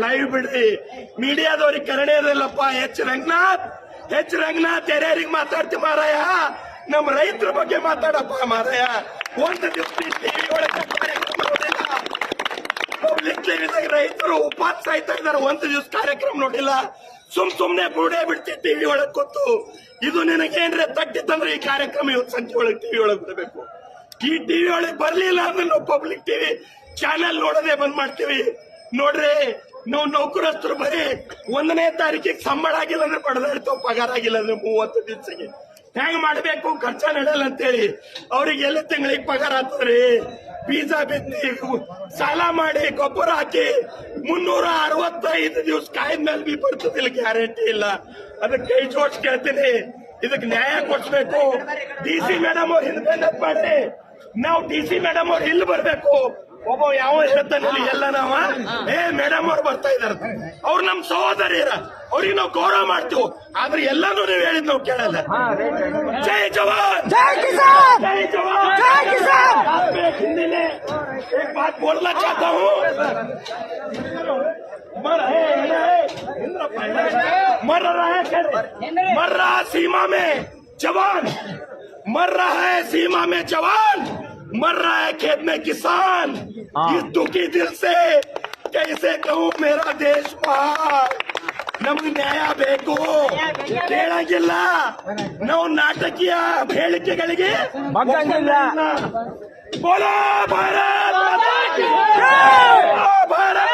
Live ಬಿಡ್ರಿ. ಮೀಡಿಯಾದವ್ರಿಗೆ Kannada ಇರಲ್ಲಪ್ಪ. H Ranganath ಯಾರ್ಯಾರಿಗೆ ಮಾತಾಡ್ತಿ ಮಾರಾಯ? ನಮ್ಮ ರೈತರ ಬಗ್ಗೆ ಮಾತಾಡಪ್ಪ ಮಾರಾಯ. ಒಂದು ದಿವಸ ಟಿವಿ ಒಳಗೆ ಕಾರ್ಯಕ್ರಮ ನೋಡಿಲ್ಲ. ಪಬ್ಲಿಕ್ ಟಿವಿದಾಗ ರೈತರು ಉಪವಾಸ ಸಾಯ್ತಾ ಇದಾರೆ. ಒಂದು ದಿವಸ ಕಾರ್ಯಕ್ರಮ ನೋಡಿಲ್ಲ. ಸುಮ್ನೆ ಬುಡೇ ಬಿಡ್ತಿ ಟಿವಿ ಒಳಗ್ ಕೂತು. ಇದು ನಿನಗೇನ್ರೆ ತಟ್ಟಿತ್ತಂದ್ರೆ ಈ ಕಾರ್ಯಕ್ರಮ ಇವತ್ತು ಸಂಜೆ ಒಳಗೆ ಟಿವಿ ಒಳಗೆ ಬಿಡಬೇಕು. ಈ ಟಿವಿ ಒಳಗೆ ಬರ್ಲಿಲ್ಲ ಅಂದ್ರೆ ನಾವು ಪಬ್ಲಿಕ್ ಟಿವಿ ಚಾನೆಲ್ ನೋಡೋದೇ ಬಂದ್ ಮಾಡ್ತೀವಿ. ನೋಡ್ರಿ, ನಾವು ನೌಕರಸ್ಥರು ಬರೀ 1ನೇ ತಾರೀಕಿಗೆ ಸಂಬಳ ಆಗಿಲ್ಲ ಅಂದ್ರೆ ಪಡೆದಾಡ್ತಾವ್, ಪಗಾರ ಆಗಿಲ್ಲ ಅಂದ್ರೆ 30 ದಿವಸಕ್ಕೆ ಹೆಂಗ್ ಮಾಡ್ಬೇಕು, ಖರ್ಚ ನಡೆಯಲ್ಲ ಅಂತೇಳಿ ಅವ್ರಿಗೆ ಎಲ್ಲ ತಿಂಗಳಿಗೆ ಪಗಾರ ಆಗ್ತದ್ರಿ. ಬೀಜ ಬಿತ್ತಿ ಸಾಲ ಮಾಡಿ ಗೊಬ್ಬರ ಹಾಕಿ 365 ದಿವಸ ಕಾಯ್ದ ಮೇಲೆ ಬಿ ಬರ್ತದಿಲ್ಲ, ಗ್ಯಾರಂಟಿ ಇಲ್ಲ. ಅದಕ್ಕೆ ಕೈ ಜೋಡಿಸಿ ಕೇಳ್ತೀನಿ, ಇದಕ್ಕೆ ನ್ಯಾಯ ಕೊಡ್ಸ್ಬೇಕು. DC ಮೇಡಮ್ ಅವ್ರು ಹಿಂದೆ ಮಾಡಿ, ನಾವು DC ಮೇಡಮ್ ಅವ್ರು ಇಲ್ಲಿ ಬರ್ಬೇಕು. ಒಬ್ಬ ಯಾವ ಹೇಳ್ತಾನೆ ಎಲ್ಲ ನಾವ ಮೇಡಮ್ ಅವ್ರು ಬರ್ತಾ ಇದಾರ, ಅವ್ರು ನಮ್ ಸಹೋದರಿಯರ, ಅವ್ರಿಗೆ ನಾವು ಗೌರವ ಮಾಡ್ತೀವಿ. ಆದ್ರೆ ಎಲ್ಲಾನು ನೀವು ಹೇಳಿದ್ ನಾವು ಕೇಳಲ್ಲ. ಜೈ ಜವಾನ್, ಜೈ ಕಿಸಾನ್, ಜೈ ಜವಾನ್, ಜೈ ಕಿಸಾನ್. हिंदी में एक बात बोलना चाहता हूँ. मर रहा है सीमा में जवान, मर रहा है सीमा में जवान, मर रहा है खेत में किसान. इस दुखी दिल से कैसे कहूँ मेरा देश महान. ನಮ್ಗೆ ನ್ಯಾಯ ಬೇಕು, ಕೇಳಂಗಿಲ್ಲ. ನಾವು ನಾಟಕೀಯ ಹೇಳಿಕೆಗಳಿಗೆ ಬೋಲೋ ಭಾರತ್, ಭಾರತ್